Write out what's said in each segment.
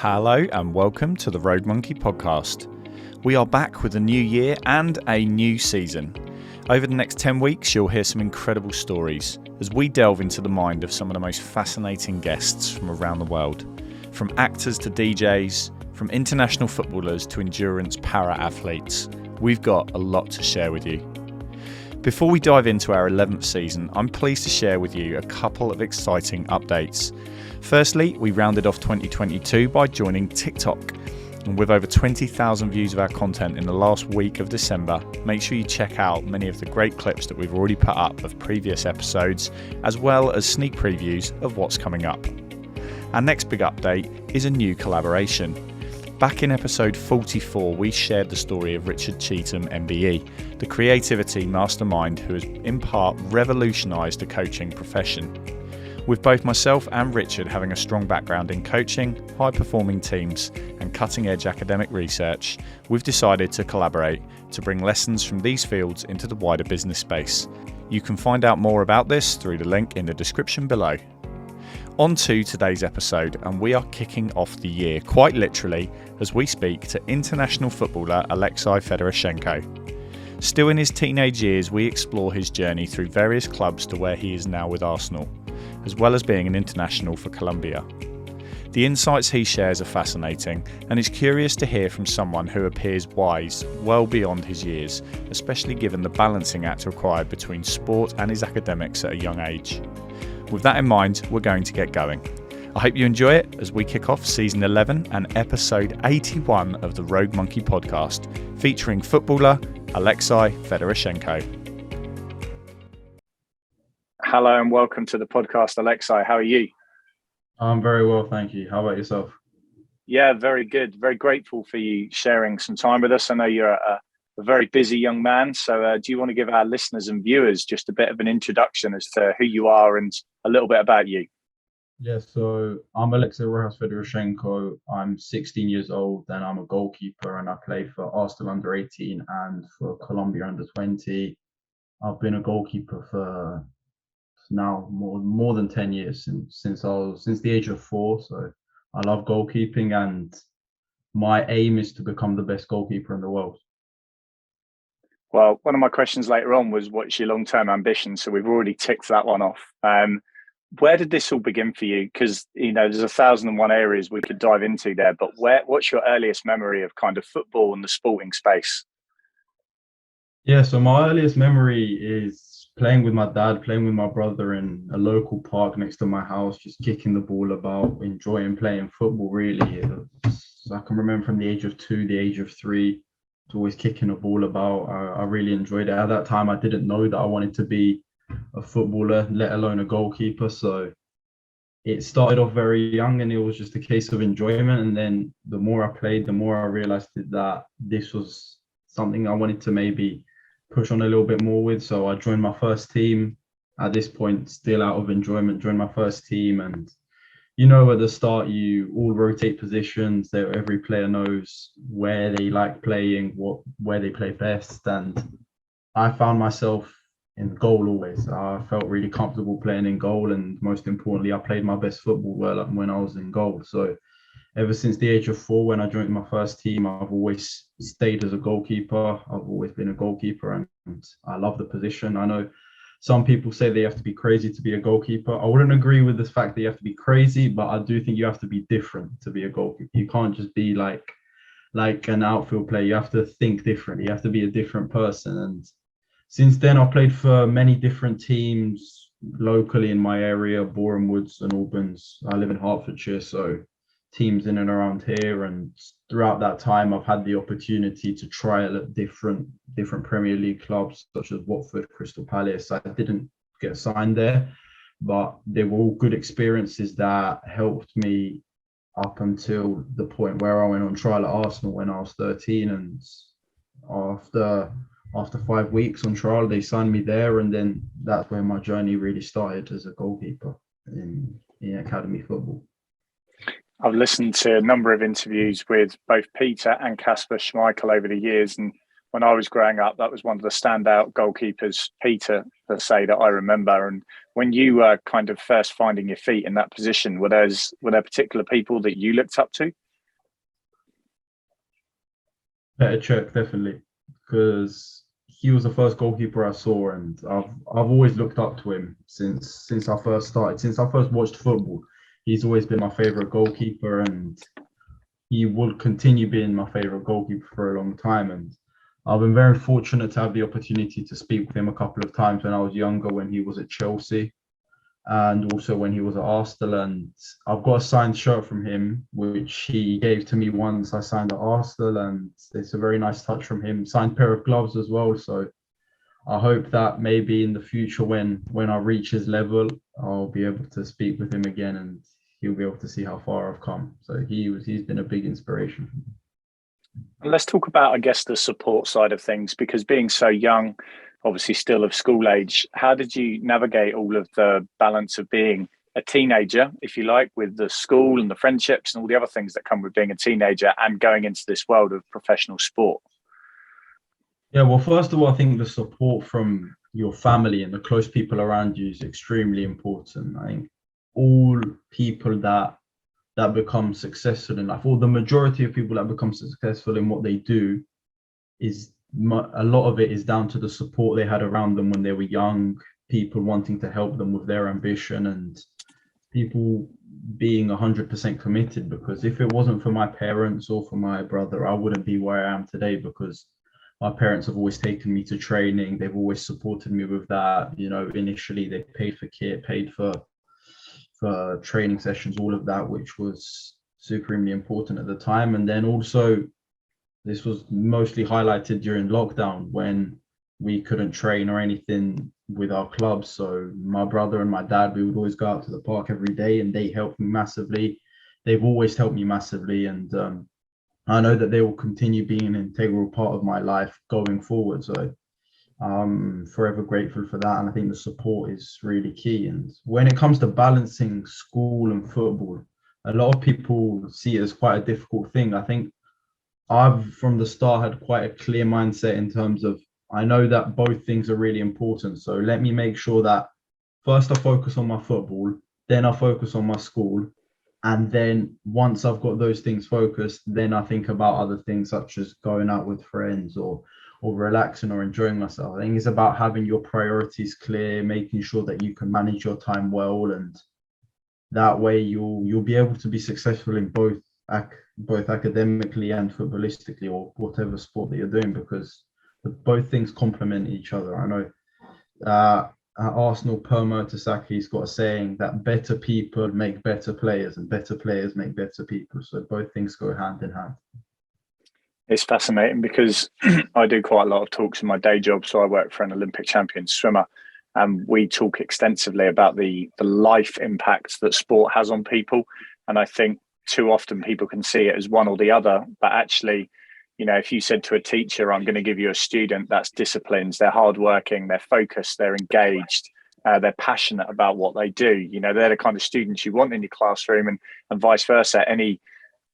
Hello and welcome to the Road Monkey podcast. We are back with a new year and a new season. Over the next 10 weeks, you'll hear some incredible stories as we delve into the mind of some of the most fascinating guests from around the world. From actors to DJs, from international footballers to endurance para-athletes, we've got a lot to share with you. Before we dive into our 11th season, I'm pleased to share with you a couple of exciting updates. Firstly, we rounded off 2022 by joining TikTok. And with over 20,000 views of our content in the last week of December, make sure you check out many of the great clips that we've already put up of previous episodes, as well as sneak previews of what's coming up. Our next big update is a new collaboration. Back in episode 44, we shared the story of Richard Cheetham, MBE, the creativity mastermind who has in part revolutionised the coaching profession. With both myself and Richard having a strong background in coaching, high-performing teams and cutting-edge academic research, we've decided to collaborate to bring lessons from these fields into the wider business space. You can find out more about this through the link in the description below. On to today's episode, and we are kicking off the year, quite literally, as we speak to international footballer Alexei Fedorushchenko. Still in his teenage years, we explore his journey through various clubs to where he is now with Arsenal, as well as being an international for Colombia. The insights he shares are fascinating, and it's curious to hear from someone who appears wise well beyond his years, especially given the balancing act required between sport and his academics at a young age. With that in mind, we're going to get going. I hope you enjoy it as we kick off season 11 and episode 81 of the Road Monkey podcast, featuring footballer Alexei Fedorushchenko. Hello and welcome to the podcast, Alexei. How are you? I'm very well, thank you. How about yourself? Yeah, very good. Very grateful for you sharing some time with us. I know you're a very busy young man. So do you want to give our listeners and viewers just a bit of an introduction as to who you are and a little bit about you? Yeah, so I'm Alexei Rojas Fedorushchenko. I'm 16 years old and I'm a goalkeeper and I play for Arsenal under 18 and for Columbian under 20. I've been a goalkeeper for now more than 10 years since the age of 4. So I love goalkeeping and my aim is to become the best goalkeeper in the world. Well, one of my questions later on was what's your long-term ambition? So we've already ticked that one off. Where did this all begin for you? Because, there's 1,001 areas we could dive into there, but what's your earliest memory of kind of football and the sporting space? Yeah, so my earliest memory is playing with my dad, playing with my brother in a local park next to my house, just kicking the ball about, enjoying playing football, really. So I can remember from the age of 2, the age of 3, always kicking a ball about. I really enjoyed it. At that time, I didn't know that I wanted to be a footballer, let alone a goalkeeper. So it started off very young and it was just a case of enjoyment. And then the more I played, the more I realized that this was something I wanted to maybe push on a little bit more with. So I joined my first team. At this point, still out of enjoyment, joined my first team. And at the start, you all rotate positions. Every player knows where they like playing, where they play best. And I found myself in goal always. I felt really comfortable playing in goal. And most importantly, I played my best football when I was in goal. So ever since the age of 4, when I joined my first team, I've always stayed as a goalkeeper. I've always been a goalkeeper and I love the position. I know some people say they have to be crazy to be a goalkeeper. I wouldn't agree with the fact that you have to be crazy, but I do think you have to be different to be a goalkeeper. You can't just be like an outfield player. You have to think differently. You have to be a different person. And since then, I've played for many different teams locally in my area, Boreham Woods and Albans. I live in Hertfordshire, so teams in and around here. And throughout that time, I've had the opportunity to trial at different Premier League clubs, such as Watford, Crystal Palace. I didn't get signed there, but they were all good experiences that helped me up until the point where I went on trial at Arsenal when I was 13. And after 5 weeks on trial, they signed me there. And then that's where my journey really started as a goalkeeper in academy football. I've listened to a number of interviews with both Peter and Kasper Schmeichel over the years. And when I was growing up, that was one of the standout goalkeepers, Peter, per se, that I remember. And when you were kind of first finding your feet in that position, were there particular people that you looked up to? Petr definitely, because he was the first goalkeeper I saw, and I've always looked up to him since I first started. Since I first watched football, he's always been my favorite goalkeeper, and he will continue being my favorite goalkeeper for a long time. And I've been very fortunate to have the opportunity to speak with him a couple of times when I was younger, when he was at Chelsea, and also when he was at Arsenal. And I've got a signed shirt from him, which he gave to me once I signed at Arsenal, and it's a very nice touch from him. Signed pair of gloves as well. So I hope that maybe in the future, when I reach his level, I'll be able to speak with him again, and he'll be able to see how far I've come. So he's been a big inspiration for me. And let's talk about, I guess, the support side of things, because being so young, obviously still of school age, how did you navigate all of the balance of being a teenager, if you like, with the school and the friendships and all the other things that come with being a teenager and going into this world of professional sport? Yeah, well, first of all, I think the support from your family and the close people around you is extremely important. I think all people that become successful in life, or the majority of people that become successful in what they do, is a lot of it is down to the support they had around them when they were young, people wanting to help them with their ambition, and people being 100% committed. Because if it wasn't for my parents or for my brother, I wouldn't be where I am today, because my parents have always taken me to training. They've always supported me with that. You know, initially they paid for kit, paid for training sessions, all of that, which was supremely important at the time. And then also, this was mostly highlighted during lockdown when we couldn't train or anything with our clubs. So my brother and my dad, we would always go out to the park every day, and they helped me massively. They've always helped me massively, and I know that they will continue being an integral part of my life going forward. So I'm forever grateful for that. And I think the support is really key. And when it comes to balancing school and football, a lot of people see it as quite a difficult thing. I think I've from the start had quite a clear mindset in terms of, I know that both things are really important. So let me make sure that first I focus on my football, then I focus on my school. And then once I've got those things focused, then I think about other things such as going out with friends or relaxing or enjoying myself. I think it's about having your priorities clear, making sure that you can manage your time well, and that way you'll be able to be successful in both academically and footballistically, or whatever sport that you're doing, because both things complement each other. I know at Arsenal, Per Mertesackey's got a saying that better people make better players, and better players make better people. So both things go hand in hand. It's fascinating because I do quite a lot of talks in my day job. So I work for an Olympic champion swimmer, and we talk extensively about the life impacts that sport has on people. And I think too often people can see it as one or the other, but actually, you know, if you said to a teacher, I'm going to give you a student that's disciplined, they're hardworking, they're focused, they're engaged, they're passionate about what they do, you know, they're the kind of students you want in your classroom, and vice versa. Any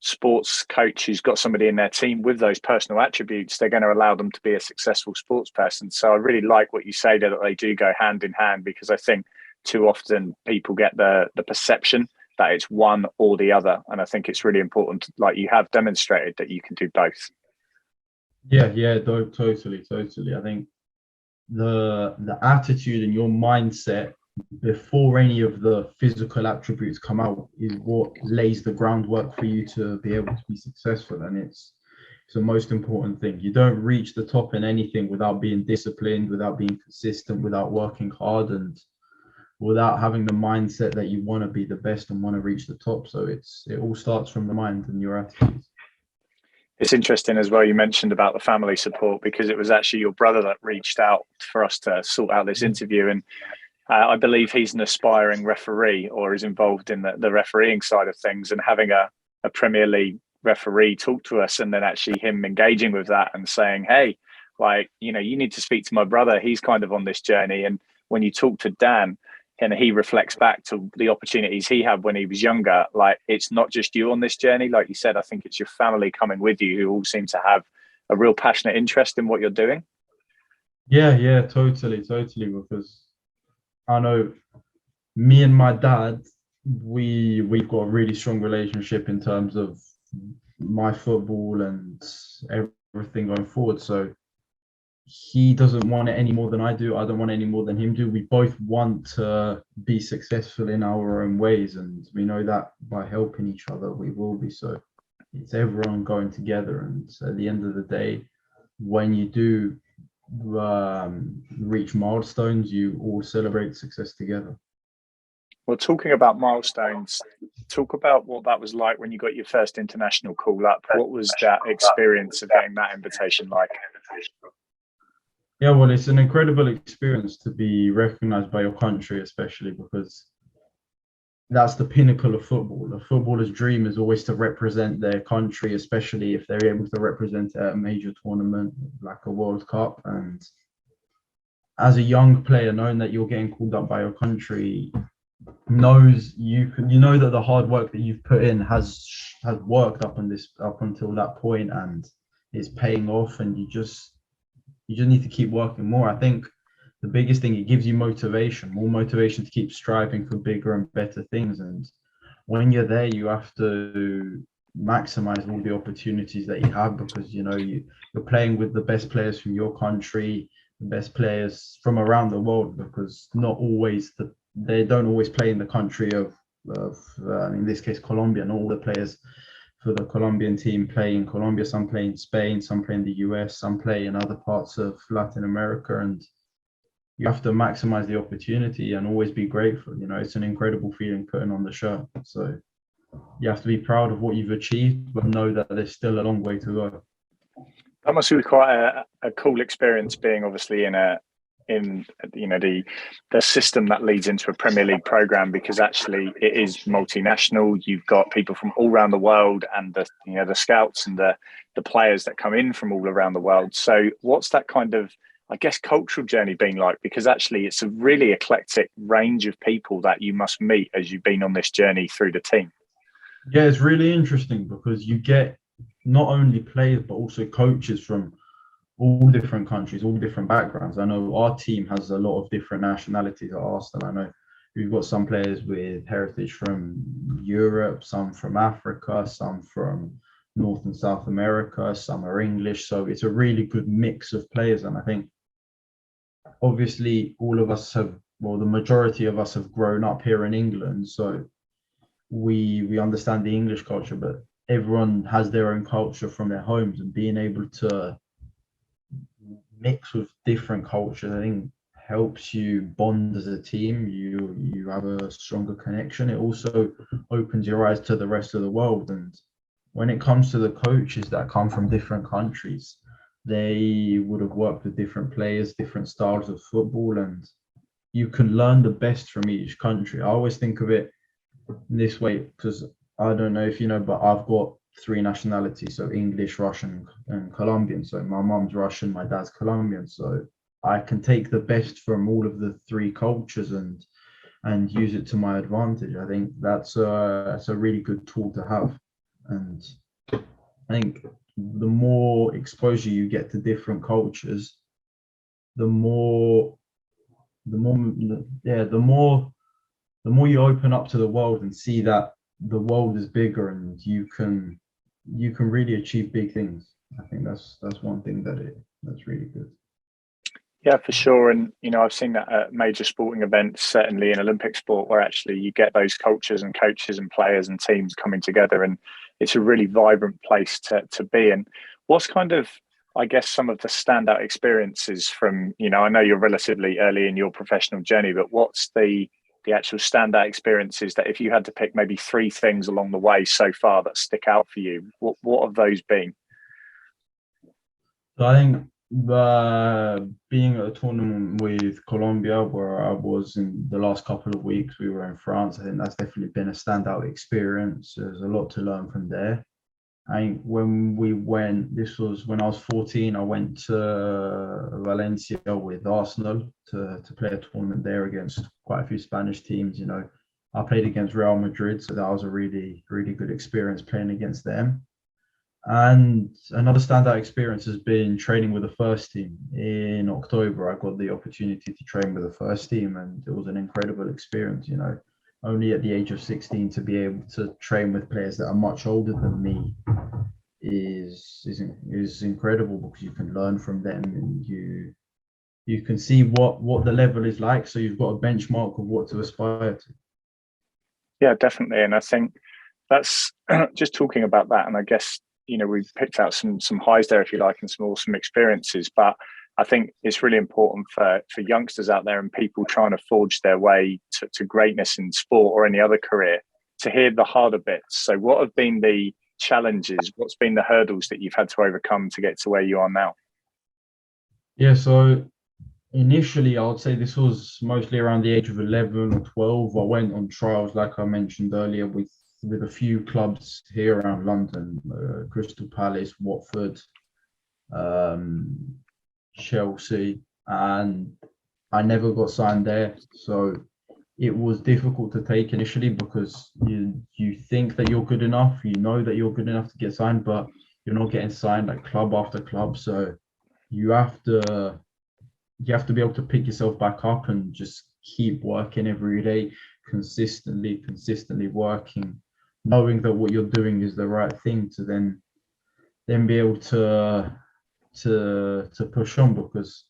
sports coach who's got somebody in their team with those personal attributes, they're going to allow them to be a successful sports person. So I really like what you say there, that they do go hand in hand, because I think too often people get the perception that it's one or the other. And I think it's really important, like you have demonstrated, that you can do both. Yeah, totally. I think the attitude and your mindset before any of the physical attributes come out is what lays the groundwork for you to be able to be successful. And it's the most important thing. You don't reach the top in anything without being disciplined, without being consistent, without working hard, and without having the mindset that you want to be the best and want to reach the top. So it all starts from the mind and your attitude. It's interesting as well, you mentioned about the family support, because it was actually your brother that reached out for us to sort out this interview. And I believe he's an aspiring referee, or is involved in the refereeing side of things, and having a Premier League referee talk to us, and then actually him engaging with that and saying, hey, like, you know, you need to speak to my brother. He's kind of on this journey. And when you talk to Dan, and he reflects back to the opportunities he had when he was younger, like, it's not just you on this journey. Like you said, I think it's your family coming with you, who all seem to have a real passionate interest in what you're doing. Yeah, totally. Because I know me and my dad, we've got a really strong relationship in terms of my football and everything going forward. So he doesn't want it any more than I do. I don't want it any more than him do. We both want to be successful in our own ways, and we know that by helping each other, we will be. So it's everyone going together. And at the end of the day, when you do reach milestones, you all celebrate success together. Well, talking about milestones, talk about what that was like when you got your first international call up. What was that experience of getting that invitation like? Yeah, well, it's an incredible experience to be recognized by your country, especially because that's the pinnacle of football. A footballer's dream is always to represent their country, especially if they're able to represent at a major tournament like a World Cup. And as a young player, knowing that you're getting called up by your country knows you know that the hard work that you've put in has worked up until that point, and it's paying off, and you just need to keep working more. I think the biggest thing, it gives you more motivation to keep striving for bigger and better things. And when you're there, you have to maximize all the opportunities that you have, because you're playing with the best players from your country, the best players from around the world, because they don't always play in the country of in this case Colombia. And all the players for the Colombian team play in Colombia. Some play in Spain, some play in the US, some play in other parts of Latin America. And you have to maximize the opportunity and always be grateful. It's an incredible feeling putting on the shirt. So you have to be proud of what you've achieved, but know that there's still a long way to go. That must be quite a cool experience, being obviously in the system that leads into a Premier League program, because actually it is multinational. You've got people from all around the world, and the scouts and the players that come in from all around the world. So what's that kind of, I guess, cultural journey been like? Because actually it's a really eclectic range of people that you must meet as you've been on this journey through the team. Yeah, it's really interesting because you get not only players but also coaches from all different countries, all different backgrounds. I know our team has a lot of different nationalities at Arsenal. I know we've got some players with heritage from Europe, some from Africa, some from North and South America, some are English. So it's a really good mix of players. And I think obviously all of us the majority of us have grown up here in England. So we understand the English culture, but everyone has their own culture from their homes, and being able to mix with different cultures, I think, helps you bond as a team. You have a stronger connection. It also opens your eyes to the rest of the world. And when it comes to the coaches that come from different countries, they would have worked with different players, different styles of football, and you can learn the best from each country. I always think of it this way, because I don't know if you know, but I've got 3 nationalities, so English, Russian, and Colombian. So my mom's Russian, my dad's Colombian. So I can take the best from all of the 3 cultures and use it to my advantage. I think that's a really good tool to have. And I think the more exposure you get to different cultures, the more you open up to the world and see that the world is bigger, and you can really achieve big things. I think that's one thing that's really good. Yeah, for sure. And I've seen that at major sporting events, certainly in Olympic sport, where actually you get those cultures and coaches and players and teams coming together, and it's a really vibrant place to be in. What's kind of, I guess, some of the standout experiences from, I know you're relatively early in your professional journey, but what's the actual standout experiences that, if you had to pick maybe 3 things along the way so far that stick out for you, what have those been? So I think being at a tournament with Colombia, where I was in the last couple of weeks, we were in France. I think that's definitely been a standout experience. There's a lot to learn from there. I think when we went, this was when I was 14, I went to Valencia with Arsenal to play a tournament there against quite a few Spanish teams. I played against Real Madrid, so that was a really, really good experience playing against them. And another standout experience has been training with the first team. In October, I got the opportunity to train with the first team, and it was an incredible experience. Only at the age of 16 to be able to train with players that are much older than me is incredible, because you can learn from them, and you can see what the level is like, so you've got a benchmark of what to aspire to. Yeah, definitely. And I think that's just talking about that. And I guess, we've picked out some highs there, if you like, and some awesome experiences. But I think it's really important for youngsters out there and people trying to forge their way to greatness in sport or any other career to hear the harder bits. So what have been the challenges? What's been the hurdles that you've had to overcome to get to where you are now? Yeah, so initially, I would say this was mostly around the age of 11 or 12. I went on trials, like I mentioned earlier, with a few clubs here around London, Crystal Palace, Watford, Chelsea, and I never got signed there. So it was difficult to take initially, because you think that you're good enough, you know that you're good enough to get signed, but you're not getting signed like club after club. So you have to be able to pick yourself back up and just keep working every day, consistently working, knowing that what you're doing is the right thing, to then be able to push on, because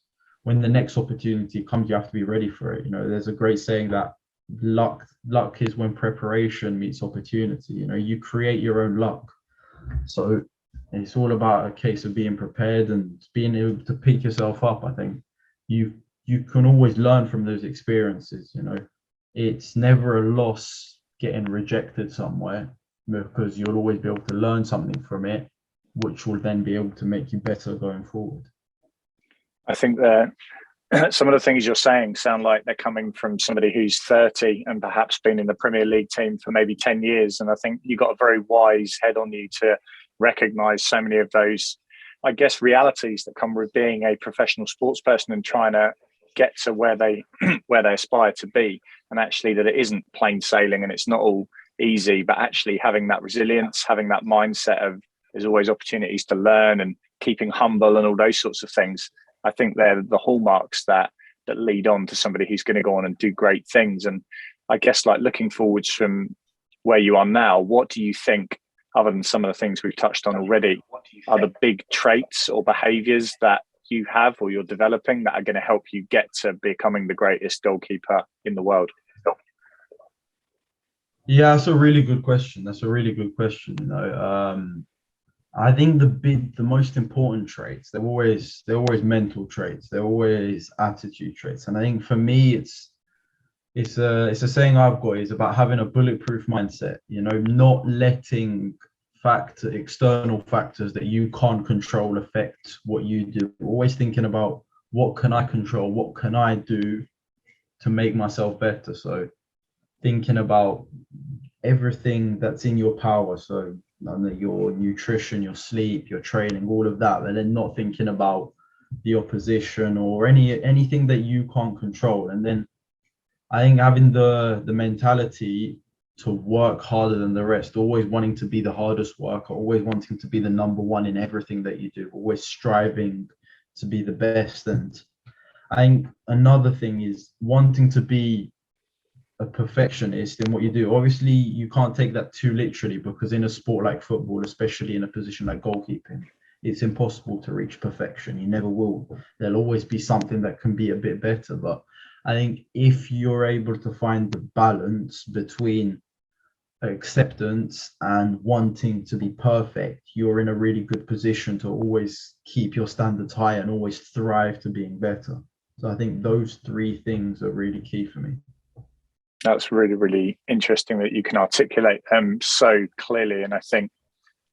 when the next opportunity comes, you have to be ready for it. There's a great saying that luck is when preparation meets opportunity. You create your own luck. So it's all about a case of being prepared and being able to pick yourself up. I think you can always learn from those experiences. It's never a loss getting rejected somewhere, because you'll always be able to learn something from it, which will then be able to make you better going forward. I think that some of the things you're saying sound like they're coming from somebody who's 30 and perhaps been in the Premier League team for maybe 10 years. And I think you've got a very wise head on you to recognize so many of those, I guess, realities that come with being a professional sports person and trying to get to where they aspire to be. And actually that it isn't plain sailing and it's not all easy, but actually having that resilience, having that mindset of there's always opportunities to learn and keeping humble and all those sorts of things. I think they're the hallmarks that lead on to somebody who's going to go on and do great things. And I guess, like, looking forwards from where you are now, what do you think, other than some of the things we've touched on already, are the big traits or behaviors that you have or you're developing that are going to help you get to becoming the greatest goalkeeper in the world? Yeah, that's a really good question. I think the most important traits, they're always mental traits, they're always attitude traits. And I think for me, it's a saying I've got, is about having a bulletproof mindset, not letting external factors that you can't control affect what you do. Always thinking about, what can I control? What can I do to make myself better? So thinking about everything that's in your power. So your nutrition, your sleep, your training, all of that, but then not thinking about the opposition or anything that you can't control. And then I think having the mentality to work harder than the rest, always wanting to be the hardest worker, always wanting to be the number one in everything that you do, always striving to be the best. And I think another thing is wanting to be a perfectionist in what you do. Obviously, you can't take that too literally, because in a sport like football, especially in a position like goalkeeping, it's impossible to reach perfection. You never will. There'll always be something that can be a bit better. But I think if you're able to find the balance between acceptance and wanting to be perfect, you're in a really good position to always keep your standards high and always thrive to being better. So I think those three things are really key for me. That's really, really interesting that you can articulate them so clearly. And I think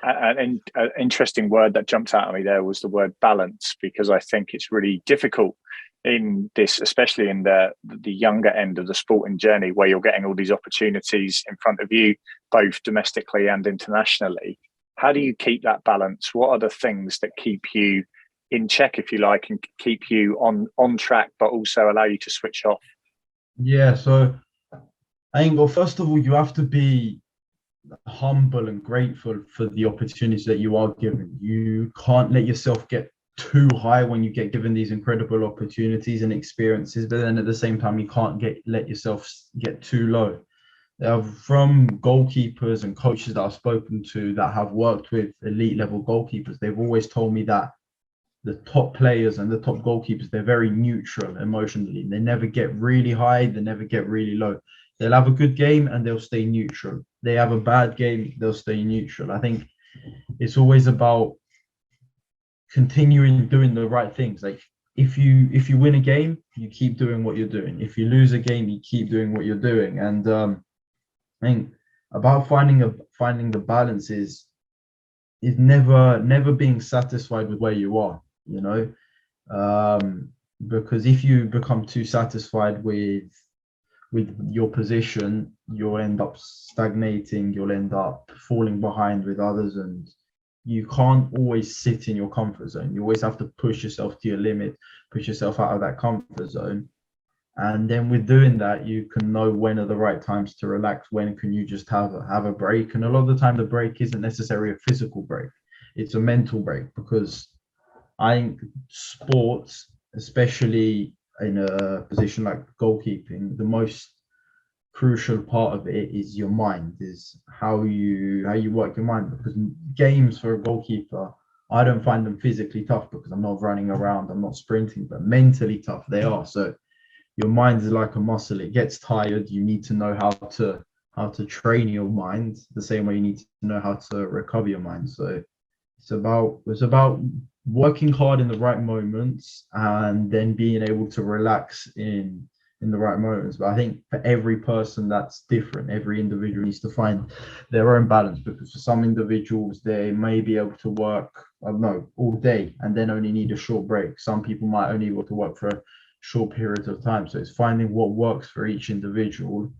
an interesting word that jumped out at me there was the word balance, because I think it's really difficult in this, especially in the younger end of the sporting journey, where you're getting all these opportunities in front of you, both domestically and internationally. How do you keep that balance? What are the things that keep you in check, if you like, and keep you on track, but also allow you to switch off? Yeah, so I think, well, first of all, you have to be humble and grateful for the opportunities that you are given. You can't let yourself get too high when you get given these incredible opportunities and experiences, but then at the same time, you can't let yourself get too low. From goalkeepers and coaches that I've spoken to that have worked with elite level goalkeepers, they've always told me that the top players and the top goalkeepers, they're very neutral emotionally. They never get really high, they never get really low. They'll have a good game and they'll stay neutral. They have a bad game, they'll stay neutral. I think it's always about continuing doing the right things. Like if you win a game, you keep doing what you're doing. If you lose a game, you keep doing what you're doing. And I think about finding the balance is never being satisfied with where you are, you know. Because if you become too satisfied with your position, you'll end up stagnating, you'll end up falling behind with others, and you can't always sit in your comfort zone. You always have to push yourself to your limit, push yourself out of that comfort zone. And then with doing that, you can know when are the right times to relax, when can you just have a break. And a lot of the time the break isn't necessarily a physical break, it's a mental break, because I think sports, especially in a position like goalkeeping, the most crucial part of it is your mind, is how you work your mind. Because games for a goalkeeper, I don't find them physically tough because I'm not running around, I'm not sprinting, but mentally tough they are. So your mind is like a muscle, it gets tired. You need to know how to train your mind the same way you need to know how to recover your mind. So it's about working hard in the right moments and then being able to relax in the right moments. But I think for every person that's different. Every individual needs to find their own balance, because for some individuals they may be able to work, I don't know, all day and then only need a short break. Some people might only be able to work for a short period of time. So it's finding what works for each individual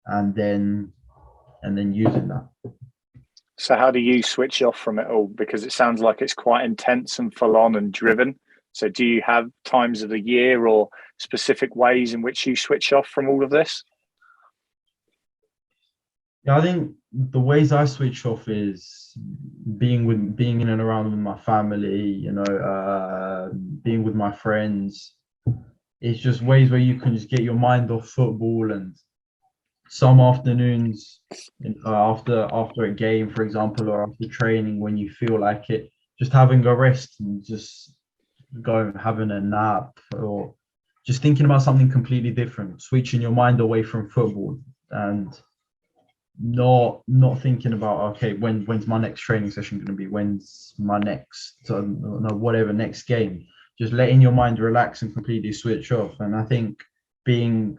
and then using that. So how do you switch off from it all? Because it sounds like it's quite intense and full on and driven. So do you have times of the year or specific ways in which you switch off from all of this? Yeah, I think the ways I switch off is being in and around with my family, being with my friends. It's just ways where you can just get your mind off football. And some afternoons, after a game, for example, or after training, when you feel like it, just having a rest and just going having a nap, or just thinking about something completely different, switching your mind away from football and not thinking about, okay, when's my next training session going to be, when's my next whatever next game. Just letting your mind relax and completely switch off. And I think being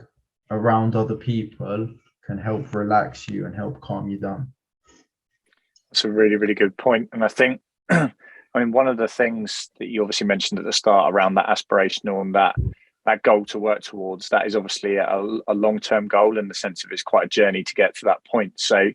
around other people can help relax you and help calm you down. That's a really, really good point. And I think, I mean, one of the things that you obviously mentioned at the start around that aspirational and that goal to work towards, that is obviously a long-term goal in the sense of it's quite a journey to get to that point. So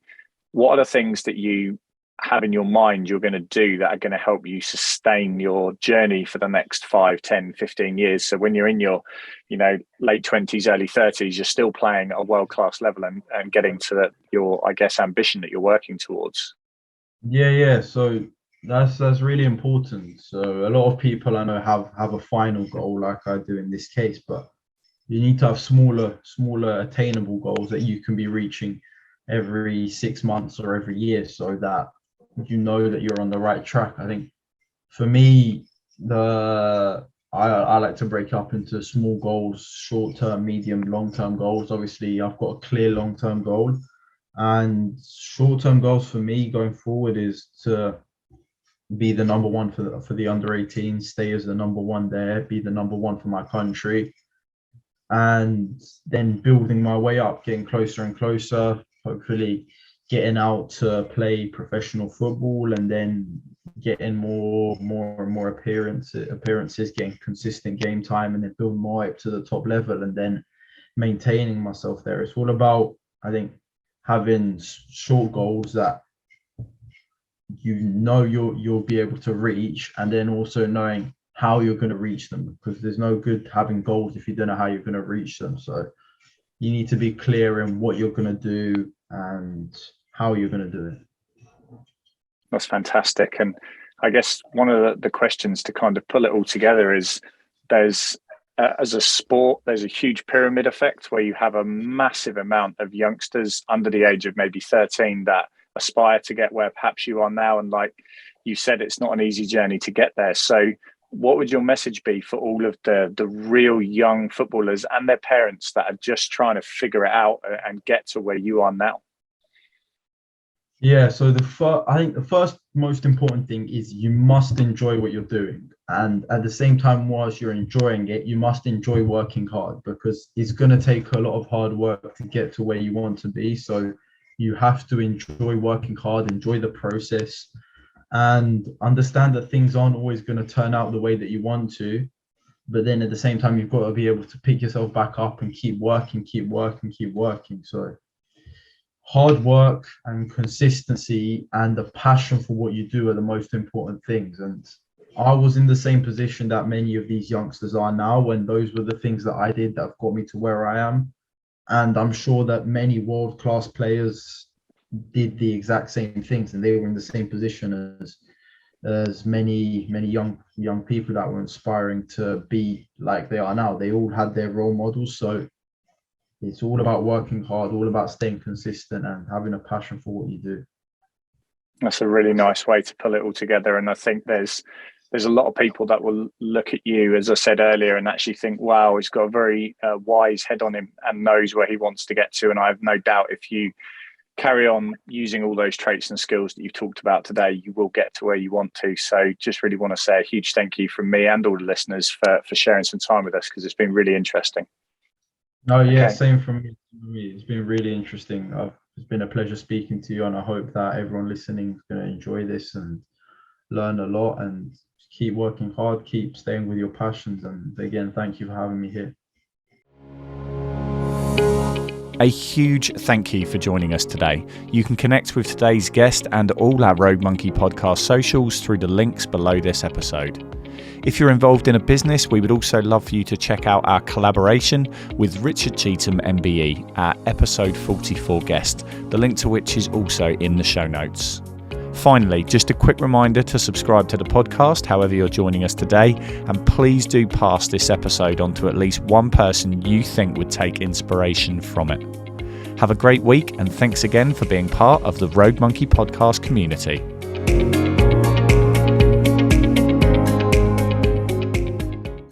what are the things that you have in your mind you're going to do that are going to help you sustain your journey for the next 5, 10, 15 years? So when you're in your, late 20s, early 30s, you're still playing at a world-class level and getting to your, I guess, ambition that you're working towards. Yeah. So that's really important. So a lot of people I know have a final goal like I do in this case, but you need to have smaller attainable goals that you can be reaching every 6 months or every year, so that you know that you're on the right track. I think for me, I like to break up into small goals, short-term, medium, long-term goals. Obviously, I've got a clear long-term goal, and short-term goals for me going forward is to be the number one for the under 18, stay as the number one there, be the number one for my country, and then building my way up, getting closer and closer, hopefully getting out to play professional football, and then getting more and more appearances, getting consistent game time, and then building my way up to the top level, and then maintaining myself there. It's all about, I think, having short goals that you'll be able to reach, and then also knowing how you're going to reach them, because there's no good having goals if you don't know how you're going to reach them. So you need to be clear in what you're going to do and how you're going to do it. That's fantastic. And I guess one of the questions to kind of pull it all together is, there's as a sport, there's a huge pyramid effect where you have a massive amount of youngsters under the age of maybe 13 that aspire to get where perhaps you are now. And like you said, it's not an easy journey to get there. So what would your message be for all of the real young footballers and their parents that are just trying to figure it out and get to where you are now? Yeah, so I think the first most important thing is you must enjoy what you're doing. And at the same time, whilst you're enjoying it, you must enjoy working hard, because it's going to take a lot of hard work to get to where you want to be. So you have to enjoy working hard, enjoy the process, and understand that things aren't always going to turn out the way that you want to. But then at the same time, you've got to be able to pick yourself back up and keep working. So hard work and consistency and the passion for what you do are the most important things. And I was in the same position that many of these youngsters are now, when those were the things that I did that have got me to where I am. And I'm sure that many world-class players did the exact same things, and they were in the same position as many young people that were inspiring to be like they are now. They all had their role models. So it's all about working hard, all about staying consistent and having a passion for what you do. That's a really nice way to pull it all together. And I think there's a lot of people that will look at you, as I said earlier, and actually think, wow, he's got a very wise head on him and knows where he wants to get to. And I have no doubt if you carry on using all those traits and skills that you've talked about today, you will get to where you want to. So just really want to say a huge thank you from me and all the listeners for sharing some time with us, because it's been really interesting. Oh yeah, okay. Same from me. It's been really interesting. It's been a pleasure speaking to you, and I hope that everyone listening is going to enjoy this and learn a lot, and keep working hard, keep staying with your passions. And again, thank you for having me here. A huge thank you for joining us today. You can connect with today's guest and all our Road Monkey podcast socials through the links below this episode. If you're involved in a business, we would also love for you to check out our collaboration with Richard Cheetham MBE, our episode 44 guest, the link to which is also in the show notes. Finally, just a quick reminder to subscribe to the podcast, however you're joining us today, and please do pass this episode on to at least one person you think would take inspiration from it. Have a great week, and thanks again for being part of the Road Monkey podcast community.